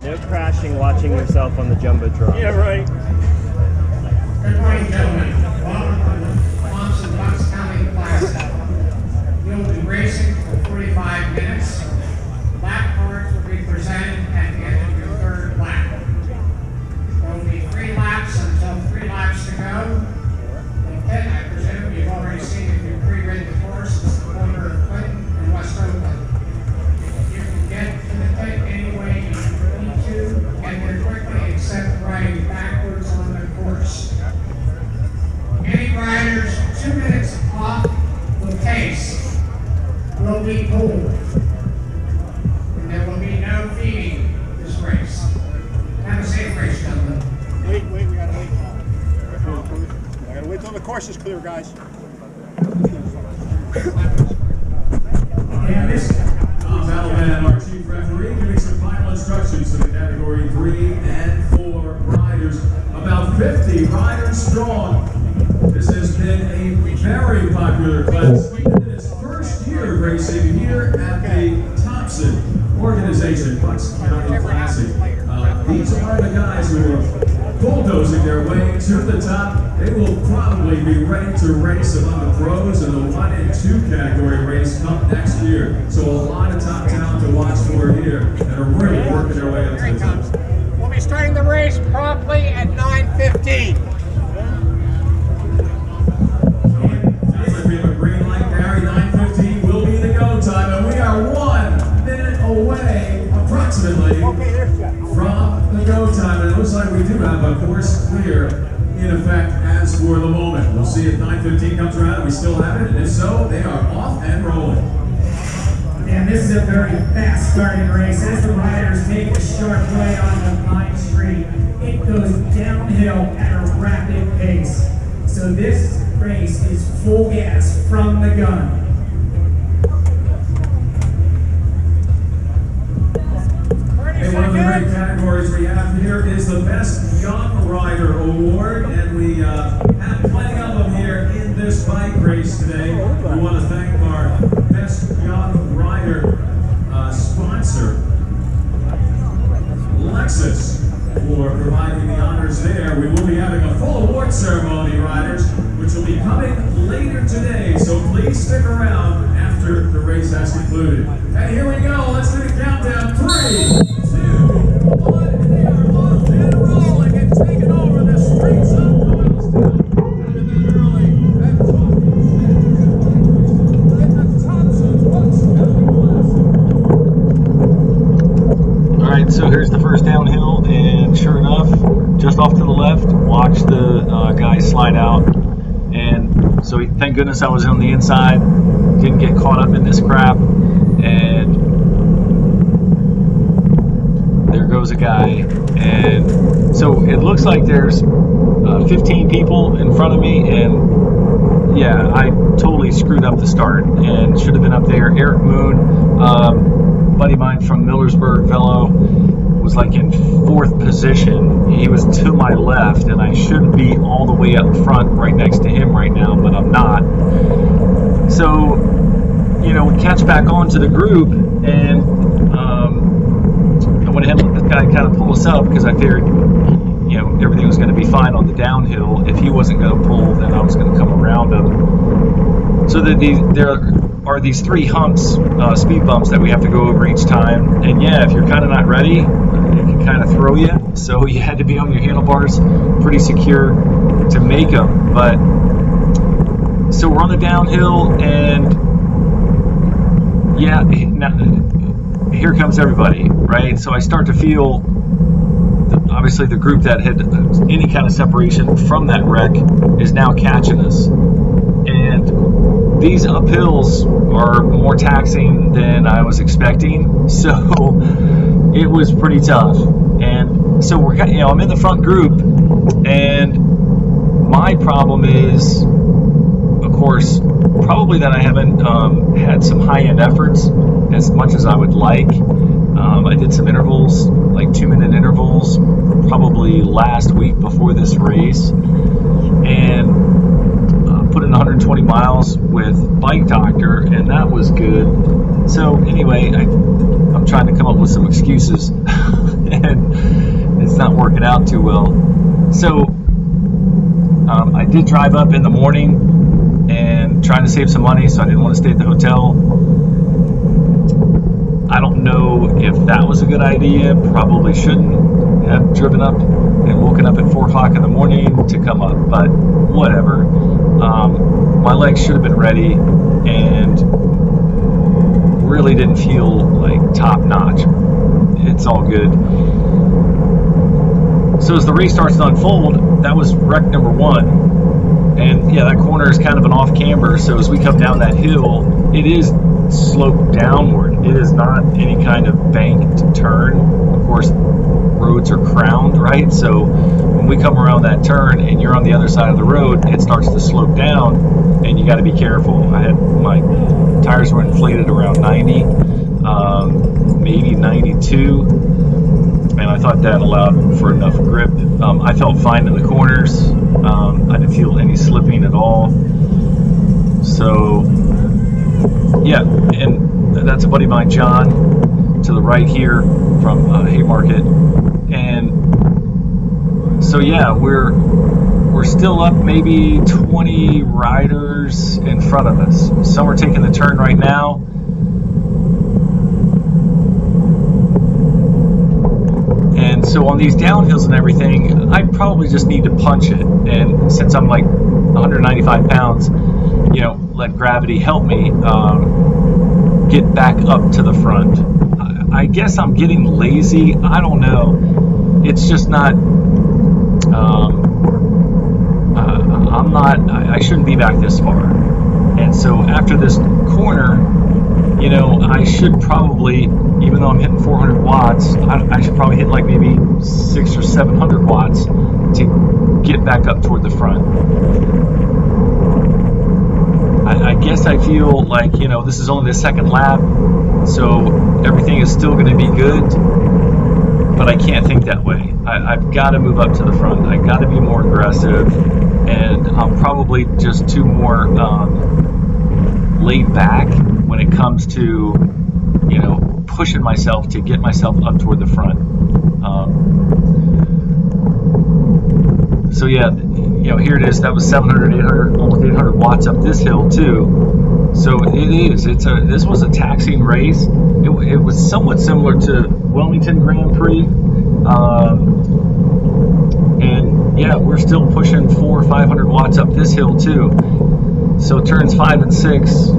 No crashing watching yourself on the Jumbotron. Yeah, right. Good morning, gentlemen. Welcome to the Thomson Bucks County Classic. You'll be racing for 45 minutes. Lap cards will be presented at the end of your third lap. There will be 3 laps until 3 laps to go. The pit, I presume you've already seen if you've pre-ridden the course, it's the corner of Clinton and West Oakland. You can get to the pit any way you need to, get there quickly except riding backwards on the course. Any riders 2 minutes off the pace will be pulled. And there will be no feeding this race. Have a safe race, gentlemen. Wait, we gotta wait. I gotta wait till the course is clear, guys. And this Tom Balaban, our chief referee, giving some final instructions to the category 3 and 4 riders. About 50 riders strong. This has been a very popular class. In its first year of racing here at the Thomson organization, Bucks County Classic. These are the guys who are bulldozing their way to the top. They will probably be ready to race among the pros in the 1 and 2 category race come next year. So a lot of top talent to watch for here that are really working their way up to the top. We'll be starting the race promptly at 9:15. Sounds like we have a green light, Barry. 9:15 will be the go time, and we are 1 minute away, approximately, from the go time. And it looks like we do have a course clear in effect as for the moment. We'll see if 9:15 comes around and we still have it, and if so, they are off and rolling. And this is a very fast starting race. As the riders take a sharp right onto Pine Street, it goes downhill at a rapid pace. So this race is full gas from the gun. And one of the great categories we have here is the Best Young Rider Award, and we have plenty of them here in this bike race today. We want to thank our Best Young Rider sponsor, Lexus, for providing the honors there. We will be having a full award ceremony, riders, which will be coming later today, so please stick around after the race has concluded. And here we go, let's do the countdown. 3, 2, 1, and they are off and rolling and taking over the streets of Doylestown. And then early at the Thomson Bucks County Classic. All right, so here's the first downhill, and sure enough, just off to the left, watch the guy slide out. And so thank goodness I was on the inside, didn't get caught up in this crap, and there goes a guy. And so it looks like there's 15 people in front of me, and yeah, I totally screwed up the start and should have been up there. Eric Moon, buddy of mine from Millersburg Velo, was like in 4th position. He was to my left, and I should be all the way up front right next to him right now, but I'm not. So, you know, we catch back on to the group, and I went ahead and let this guy kind of pull us up because I figured, you know, everything was going to be fine on the downhill. If he wasn't going to pull, then I was going to come around him. So that there are these 3 humps, speed bumps that we have to go over each time. And yeah, if you're kind of not ready, it can kind of throw you. So you had to be on your handlebars pretty secure to make them. But so we're on the downhill, and yeah, here comes everybody, right? So I start to feel, obviously the group that had any kind of separation from that wreck is now catching us. And these uphills are more taxing than I was expecting, so it was pretty tough. And so we're, you know, I'm in the front group, and my problem is, of course, probably that I haven't had some high-end efforts as much as I would like. I did some intervals, like 2-minute intervals, probably last week before this race, and put in 120 miles with Bike Doctor, and that was good. So anyway, I'm trying to come up with some excuses, and not working out too well. So I did drive up in the morning and trying to save some money, so I didn't want to stay at the hotel. I don't know if that was a good idea. Probably shouldn't have driven up and woken up at 4 o'clock in the morning to come up, but whatever. My legs should have been ready and really didn't feel like top notch. It's all good. So as the race starts to unfold, that was wreck number 1. And yeah, that corner is kind of an off camber. So as we come down that hill, it is sloped downward. It is not any kind of banked turn. Of course, roads are crowned, right? So when we come around that turn and you're on the other side of the road, it starts to slope down, and you got to be careful. My tires were inflated around 90, maybe 92, and I thought that allowed for enough grip. I felt fine in the corners. I didn't feel any slipping at all. So yeah, and that's a buddy of mine, John, to the right here from Haymarket. And so yeah, we're still up maybe 20 riders in front of us. Some are taking the turn right now. And so on these downhills and everything, I probably just need to punch it. And since I'm like 195 pounds, let gravity help me get back up to the front. I guess I'm getting lazy. I don't know. It's just not. I shouldn't be back this far. And so after this corner, I should probably, even though I'm hitting 400 watts, I should probably hit like maybe 600 or 700 watts to get back up toward the front. I guess I feel like, this is only the second lap, so everything is still going to be good, but I can't think that way. I've got to move up to the front. I've got to be more aggressive, and I'm probably just too more laid back when it comes to, pushing myself to get myself up toward the front. So yeah, here it is. That was 700, 800, almost 800 watts up this hill too. So it is. This was a taxing race. It was somewhat similar to Wilmington Grand Prix, and yeah, we're still pushing 400 or 500 watts up this hill too. So turns 5 and 6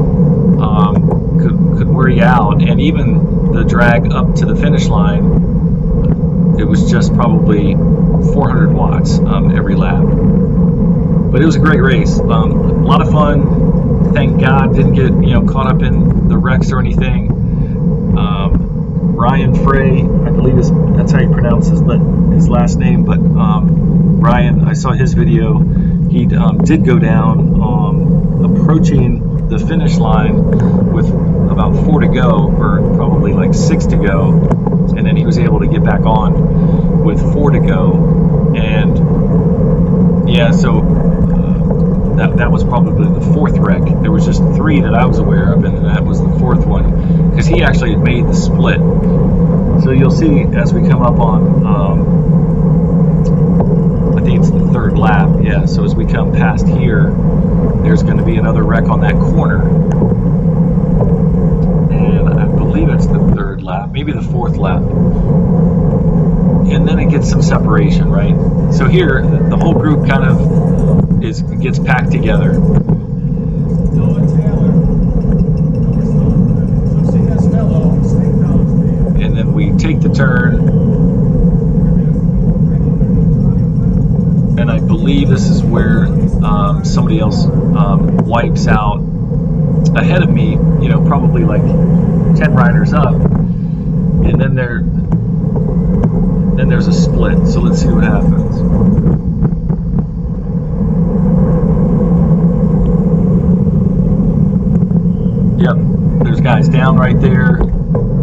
could wear you out, and even the drag up to the finish line, it was just probably 400 watts every lap. But it was a great race. A lot of fun. Thank God didn't get caught up in the wrecks or anything. Ryan Frey, I believe that's how you pronounce his last name. But Ryan, I saw his video. He did go down approaching the finish line with about 4 to go, or probably like 6 to go, and then he was able to get back on with 4 to go. And yeah, so that was probably the 4th wreck. There was just 3 that I was aware of, and that was the 4th one, because he actually had made the split. So you'll see as we come up on I think it's the 3rd lap. Yeah, so as we come past here, there's going to be another wreck on that corner, and I believe it's the 3rd lap, maybe the 4th lap, and then it gets some separation, right? So here the whole group kind of gets packed together, and then we take the turn, and I believe this is where somebody else wipes out ahead of me, probably like 10 riders up, and then there's a split. So let's see what happens. Yep, there's guys down right there,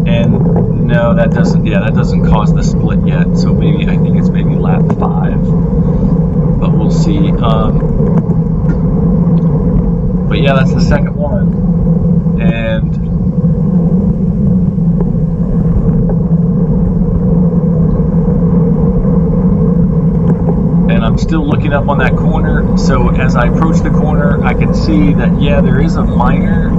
and no, that doesn't cause the split yet. So maybe, I think it's maybe lap 5, but we'll see. But yeah, that's the second one, and still looking up on that corner. So as I approach the corner, I can see that, yeah, there is a minor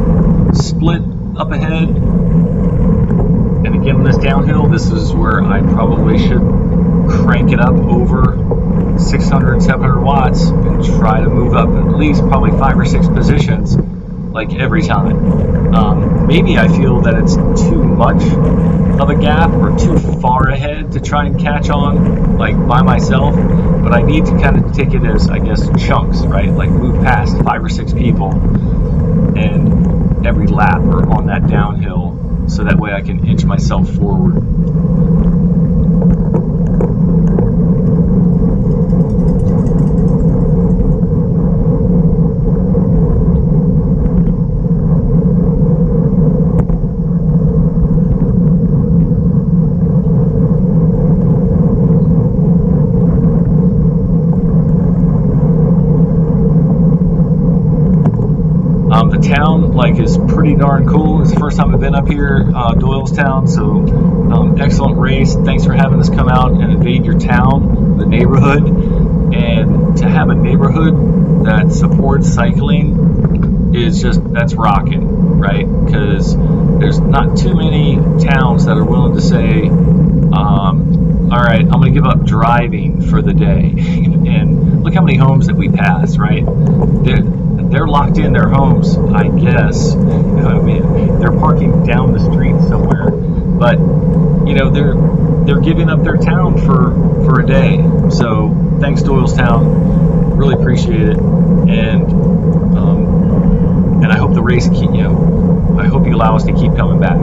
split up ahead. And again, on this downhill, this is where I probably should crank it up over 600, 700 watts and try to move up at least probably 5 or 6 positions like every time. Maybe I feel that it's too much of a gap or too far ahead to try and catch on like by myself, but I need to kind of take it as, I guess, chunks, right? Like move past 5 or 6 people and every lap or on that downhill, so that way I can inch myself forward. The town is pretty darn cool. It's the first time I've been up here, Doylestown. So excellent race. Thanks for having us come out and invade your town, the neighborhood, and to have a neighborhood that supports cycling is that's rocking, right? Because there's not too many towns that are willing to say, all right, I'm going to give up driving for the day. And look how many homes that we pass, right? They're locked in their homes, I guess. I mean, they're parking down the street somewhere, but they're giving up their town for a day. So thanks, Doylestown. Really appreciate it, and I hope the race I hope you allow us to keep coming back.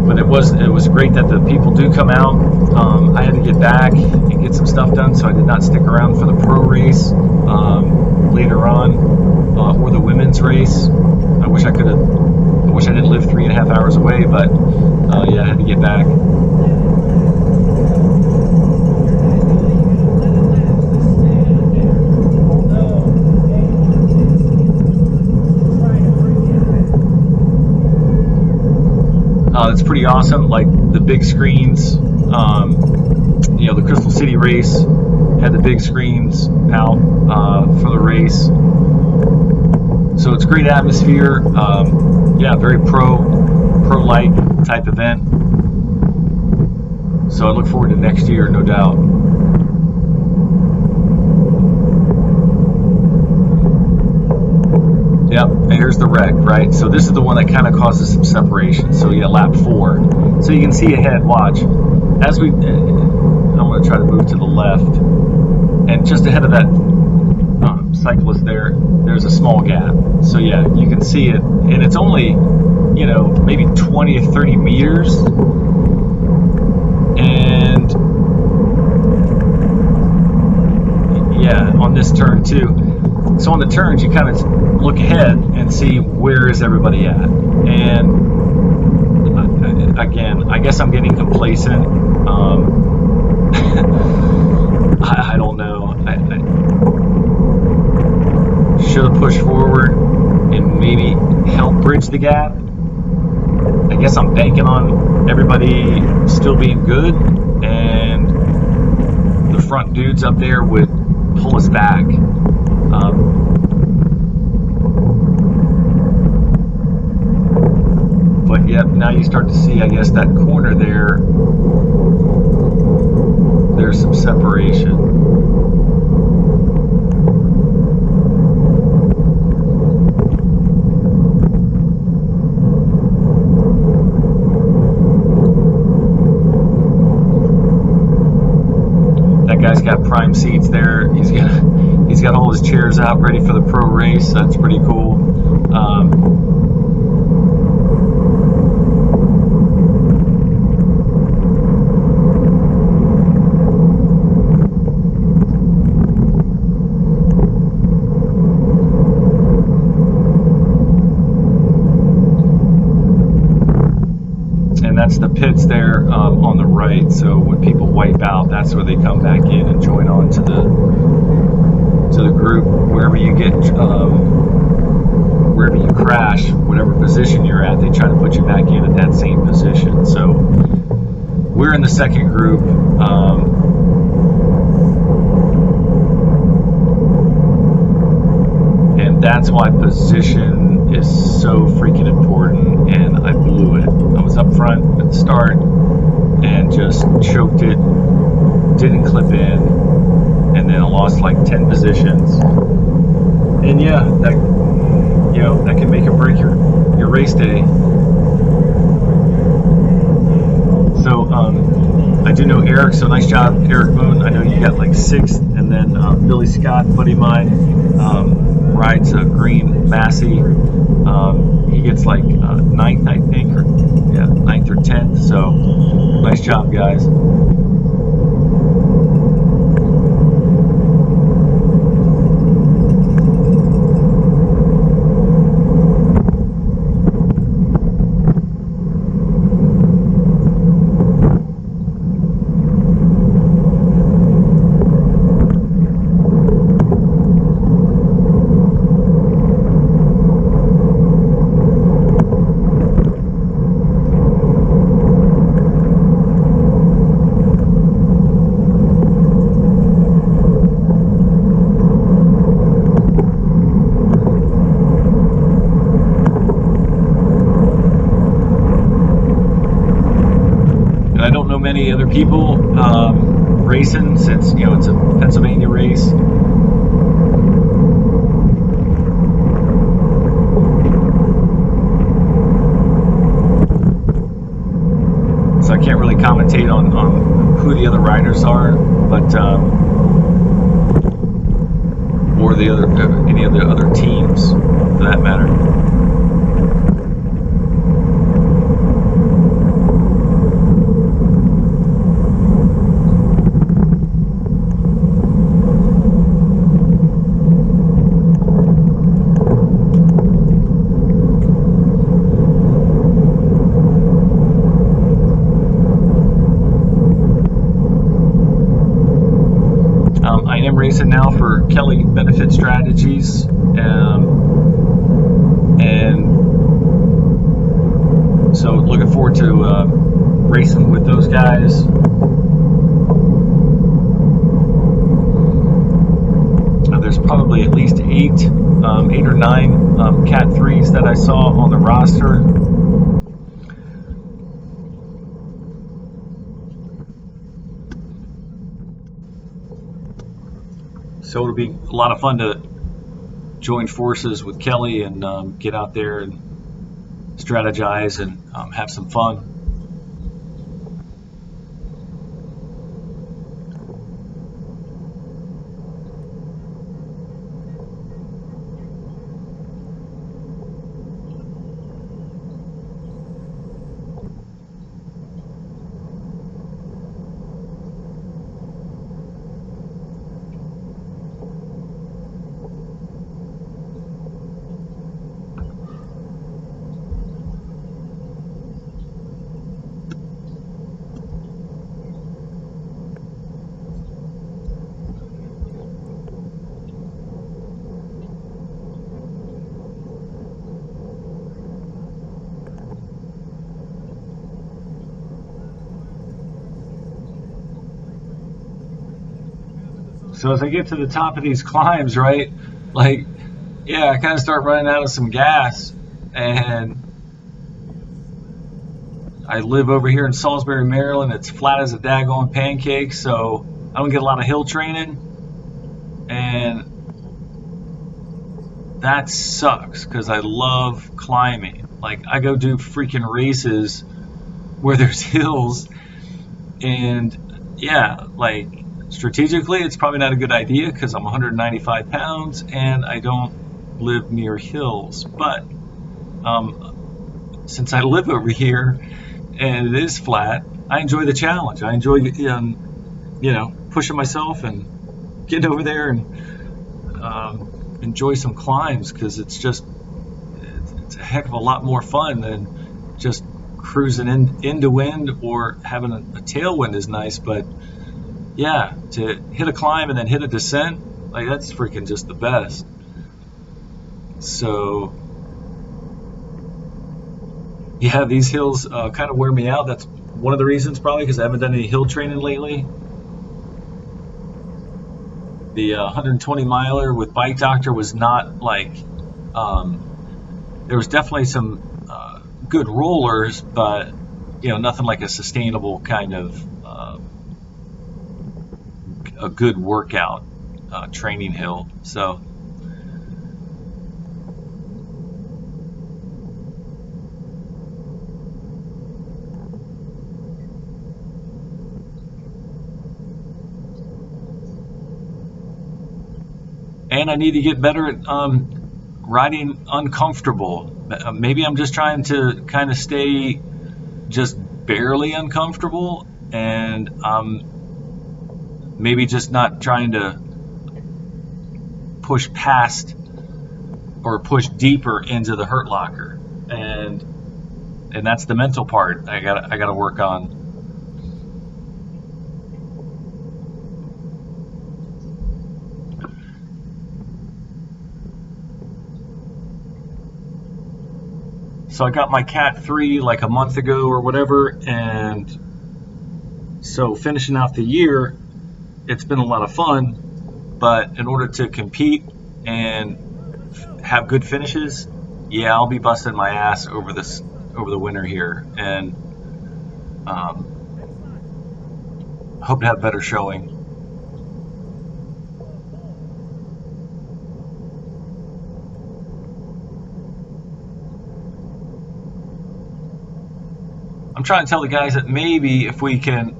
But it was great that the people do come out. I had to get back and get some stuff done, so I did not stick around for the pro race later on, or the women's race. I wish I didn't live 3.5 hours away, but yeah, I had to get back. It's pretty awesome. Like the big screens, the Crystal City race had the big screens out for the race. So it's great atmosphere. Yeah, very pro-like type event. So I look forward to next year, no doubt. Yep, and here's the wreck, right? So this is the one that kind of causes some separation. So yeah, lap 4. So you can see ahead, watch. As I'm going to try to move to the left. And just ahead of that cyclist there's a small gap. So yeah, you can see it. And it's only, maybe 20 or 30 meters. And yeah, on this turn too. So on the turns, you kind of look ahead and see where is everybody at. And again, I guess I'm getting complacent. I don't know. I should have pushed forward and maybe help bridge the gap. I guess I'm banking on everybody still being good, and the front dudes up there would pull us back. But yep, now you start to see, I guess, that corner there. There's some separation. That guy's got prime seats there. He's got all his chairs out ready for the pro race. That's pretty cool. And that's the pits there on the right. So when people wipe out, that's where they come back in and join on to the group. Wherever you get, wherever you crash, whatever position you're at, they try to put you back in at that same position. So we're in the second group. that's why position is so freaking important, and I blew it. I was up front at the start and just choked it, didn't clip in, and then I lost like 10 positions. And yeah, that, you know, that can make or break your race day. So I do know Eric, so nice job, Eric Moon. I know you got like 6th, and then Billy Scott, buddy of mine, rides a green Massey. He gets like 9th, I think, or 9th or 10th. So nice job, guys. I don't know many other people racing, since, you know, it's a Pennsylvania race. So I can't really commentate on who the other riders are, but or the other any of the other teams for that matter. I am racing now for Kelly Benefit Strategies, and so looking forward to racing with those guys. There's probably at least 8 or 9 Cat 3s that I saw on the roster. So it'll be a lot of fun to join forces with Kelly and get out there and strategize and have some fun. So as I get to the top of these climbs, right, like, yeah, I kind of start running out of some gas, and I live over here in Salisbury, Maryland. It's flat as a daggone pancake, so I don't get a lot of hill training, and that sucks because I love climbing. Like, I go do freaking races where there's hills, and yeah, like, strategically, it's probably not a good idea because I'm 195 pounds and I don't live near hills. But since I live over here and it is flat, I enjoy the challenge. I enjoy, you know, pushing myself and getting over there and enjoy some climbs, because it's a heck of a lot more fun than just cruising into wind, or having a tailwind is nice, but yeah, to hit a climb and then hit a descent, like, that's freaking just the best. So yeah, these hills kind of wear me out. That's one of the reasons, probably because I haven't done any hill training lately. The 120 miler with Bike Doctor was not like There was definitely some good rollers, but nothing like a sustainable kind of a good workout training hill. So and I need to get better at riding uncomfortable. Maybe I'm just trying to kind of stay just barely uncomfortable, and maybe just not trying to push past or push deeper into the hurt locker, and that's the mental part I gotta work on. So I got my Cat 3 like a month ago or whatever, and so finishing out the year, it's been a lot of fun, but in order to compete and have good finishes, yeah, I'll be busting my ass over the winter here, and hope to have better showing. I'm trying to tell the guys that maybe if we can,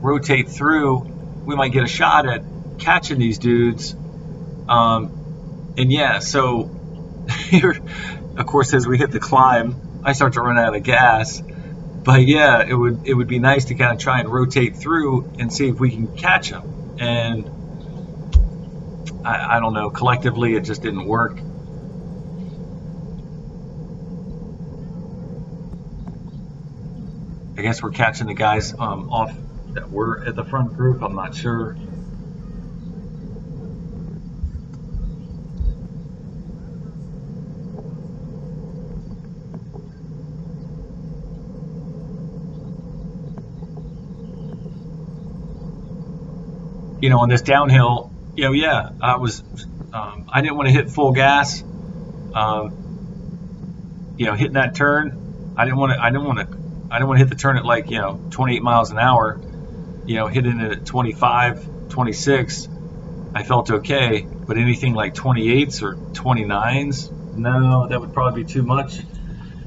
rotate through, we might get a shot at catching these dudes. And yeah, so here, of course, as we hit the climb, I start to run out of gas. But yeah, it would be nice to kind of try and rotate through and see if we can catch them. And I don't know, collectively, it just didn't work. I guess we're catching the guys off that were at the front group. I'm not sure. On this downhill, yeah, I didn't want to hit full gas. Hitting that turn, I didn't want to hit the turn at like 28 miles an hour. Hitting it at 25, 26, I felt okay. But anything like 28s or 29s, no, that would probably be too much.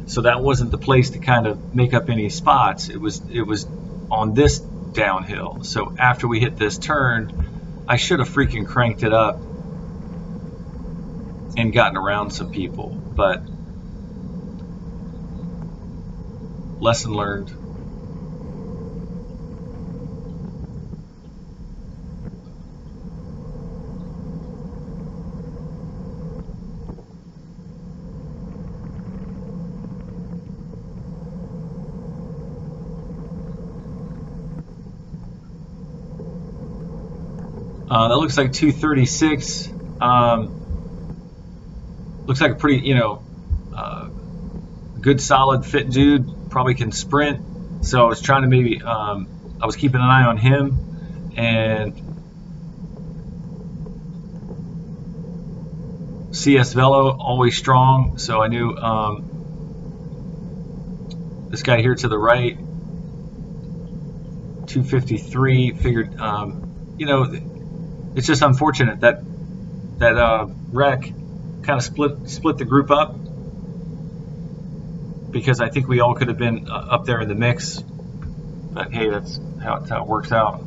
So that wasn't the place to kind of make up any spots. It was on this downhill. So after we hit this turn, I should have freaking cranked it up and gotten around some people. But lesson learned. That looks like 236. Looks like a pretty, good solid fit dude. Probably can sprint. So I was trying to maybe, I was keeping an eye on him, and CS Velo always strong. So I knew this guy here to the right, 253. Figured, it's just unfortunate that wreck kind of split the group up, because I think we all could have been up there in the mix. But hey, that's how it works out.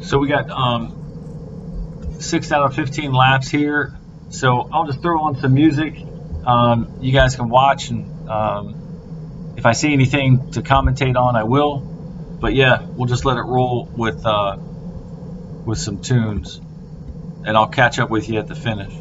So we got 6 out of 15 laps here. So I'll just throw on some music. You guys can watch and If I see anything to commentate on, I will. But yeah, we'll just let it roll with some tunes, and I'll catch up with you at the finish.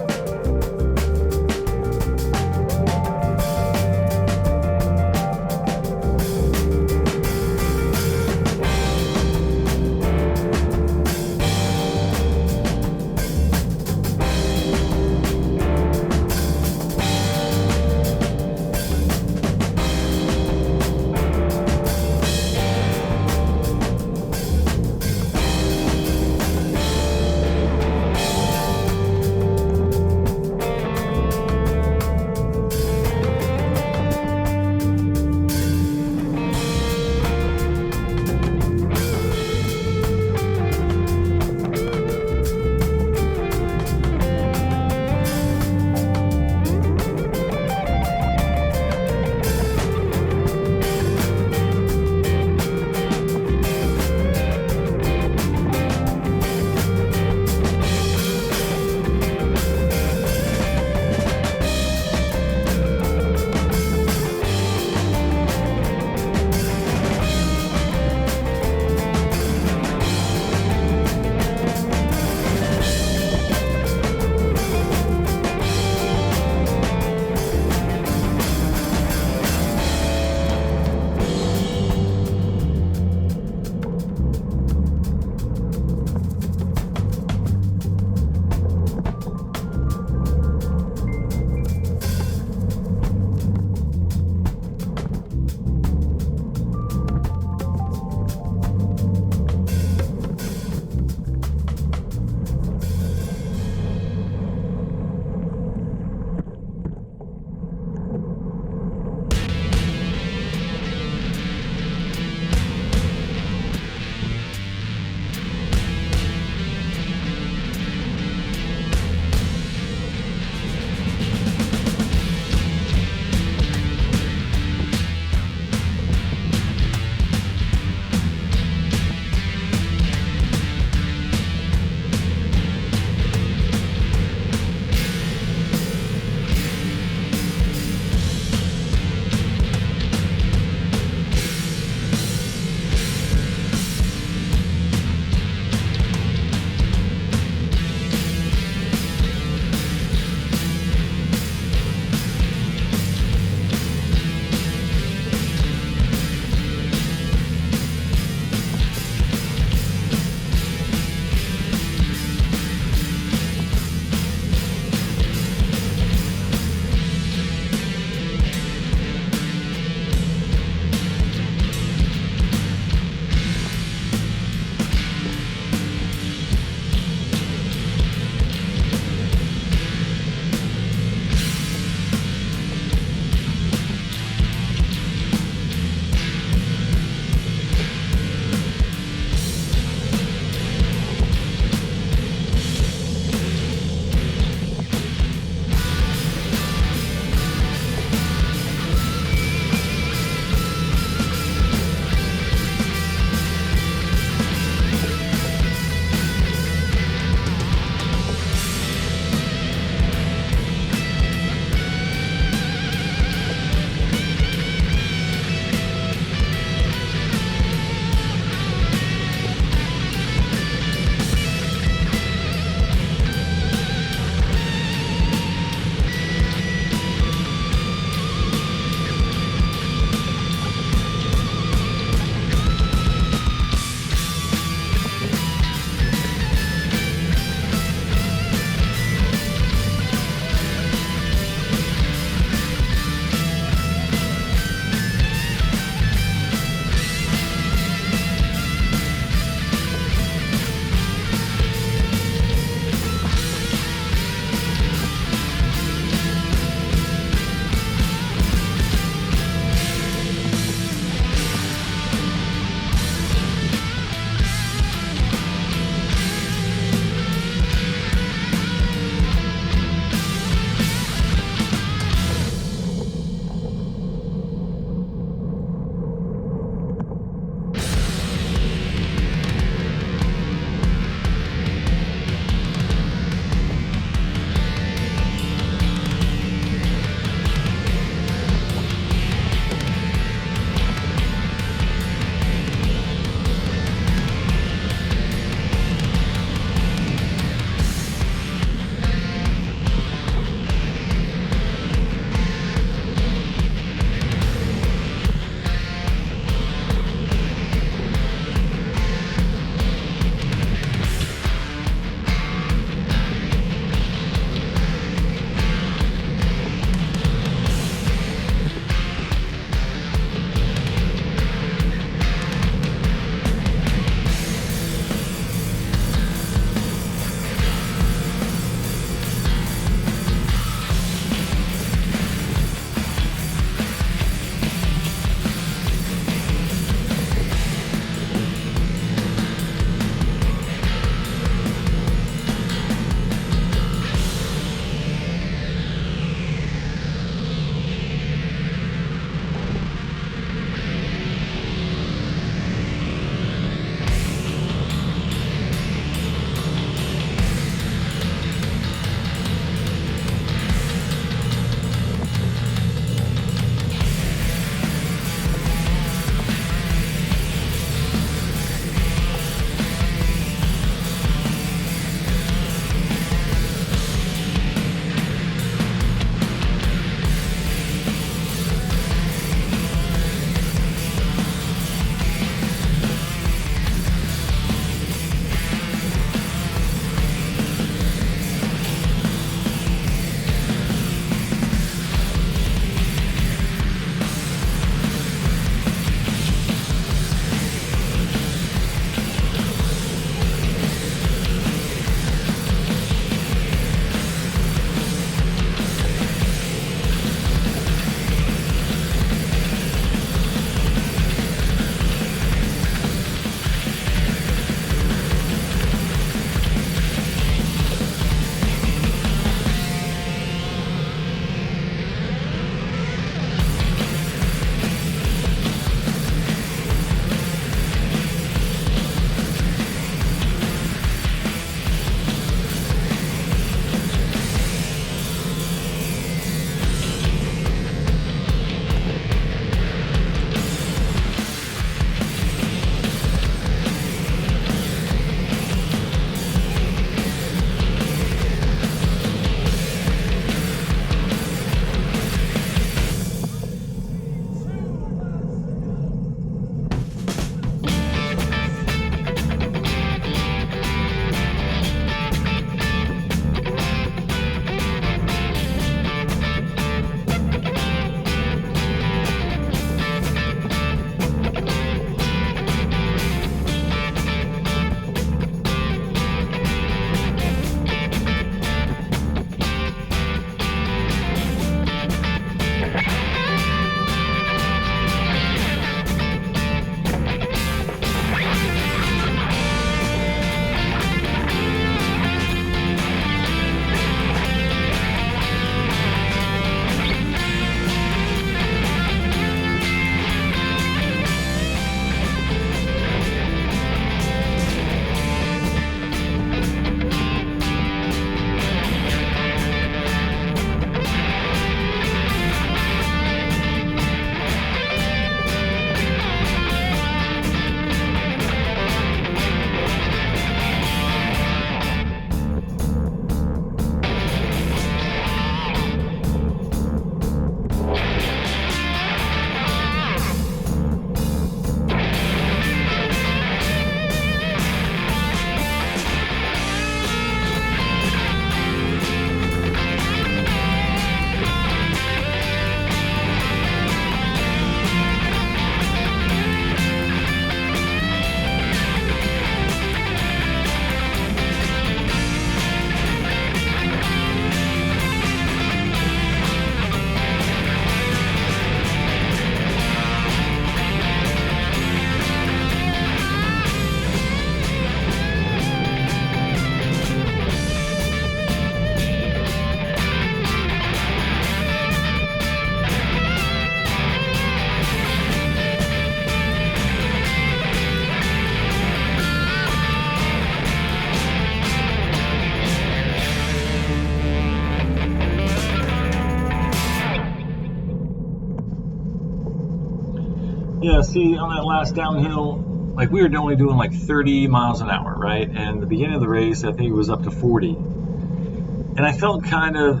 Yeah, see, on that last downhill, like we were only doing like 30 miles an hour, right? And the beginning of the race, I think it was up to 40. And I felt kind of,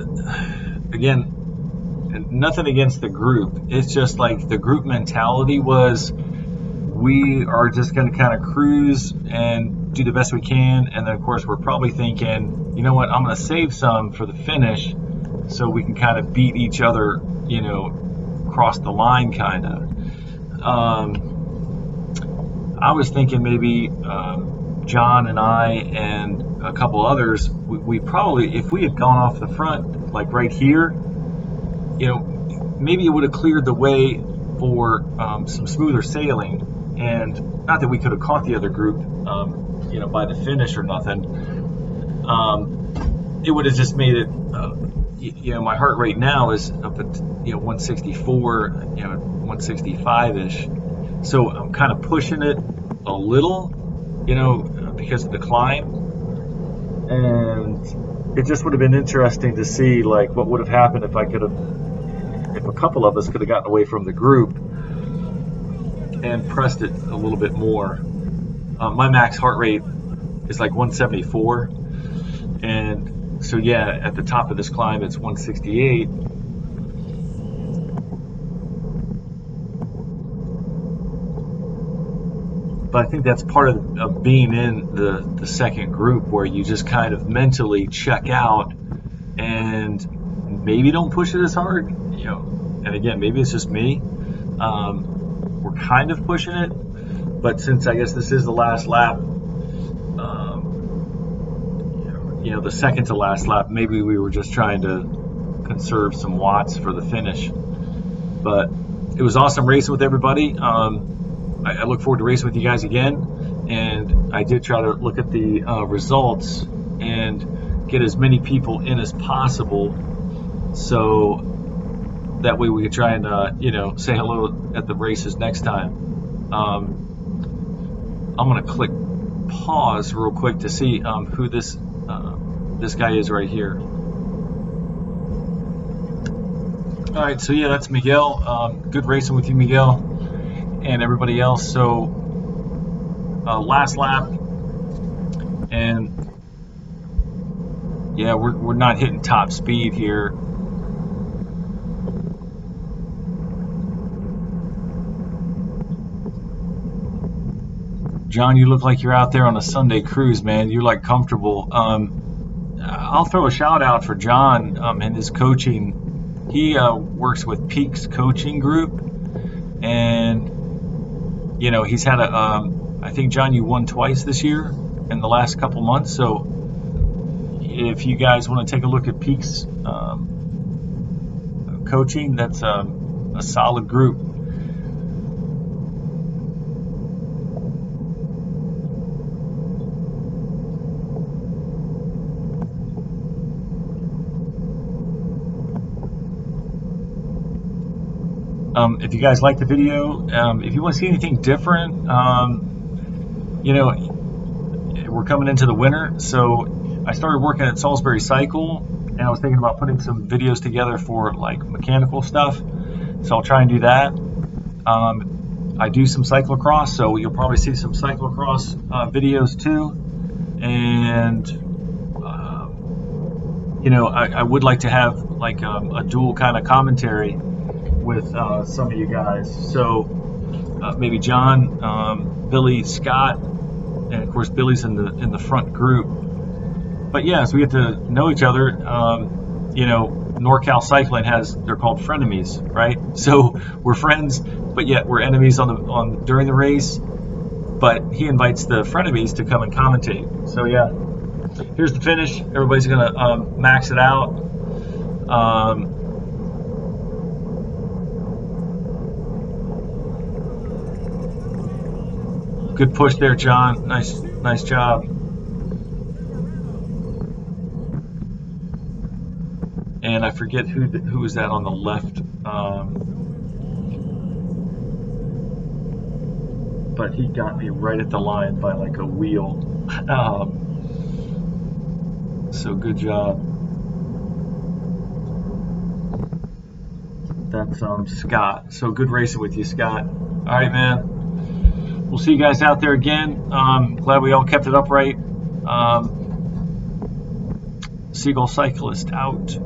again, nothing against the group. It's just like the group mentality was we are just going to kind of cruise and do the best we can. And then, of course, we're probably thinking, you know what, I'm going to save some for the finish so we can kind of beat each other, across the line kind of. I was thinking maybe John and I and a couple others, we probably, if we had gone off the front, like right here, maybe it would have cleared the way for some smoother sailing. And not that we could have caught the other group, by the finish or nothing. It would have just made it, my heart rate now is up at, 164, 165-ish. So I'm kind of pushing it a little, because of the climb. And it just would have been interesting to see, like, what would have happened if a couple of us could have gotten away from the group and pressed it a little bit more. My max heart rate is like 174. And so, yeah, at the top of this climb, it's 168. But I think that's part of being in the second group, where you just kind of mentally check out and maybe don't push it as hard, and again, maybe it's just me. We're kind of pushing it, but since I guess this is the last lap, the second to last lap, maybe we were just trying to conserve some watts for the finish. But it was awesome racing with everybody. I look forward to racing with you guys again, and I did try to look at the results and get as many people in as possible, so that way we could try and say hello at the races next time. I'm gonna click pause real quick to see who this guy is right here. All right, so yeah, that's Miguel. Good racing with you, Miguel, and everybody else. So last lap, and yeah, we're not hitting top speed here. John, you look like you're out there on a Sunday cruise, man. You're like comfortable. I'll throw a shout out for John and his coaching. He works with Peaks Coaching Group, and he's had I think, John, you won twice this year in the last couple months. So if you guys want to take a look at Peaks Coaching, that's a solid group. If you guys like the video, if you want to see anything different, we're coming into the winter, so I started working at Salisbury Cycle, and I was thinking about putting some videos together for like mechanical stuff, so I'll try and do that. I do some cyclocross, so you'll probably see some cyclocross videos too, and I would like to have like a dual kind of commentary with some of you guys. So maybe John, Billy, Scott, and of course Billy's in the front group. But yeah, so we get to know each other. NorCal Cycling they're called frenemies, right? So we're friends, but yet we're enemies during the race. But he invites the frenemies to come and commentate. So yeah, here's the finish. Everybody's gonna max it out. Good push there, John. Nice job. And I forget who was that on the left. But he got me right at the line by like a wheel. So good job. That's Scott. So good racing with you, Scott. All right, man. We'll see you guys out there again. Glad we all kept it upright. Seagull Cyclist out.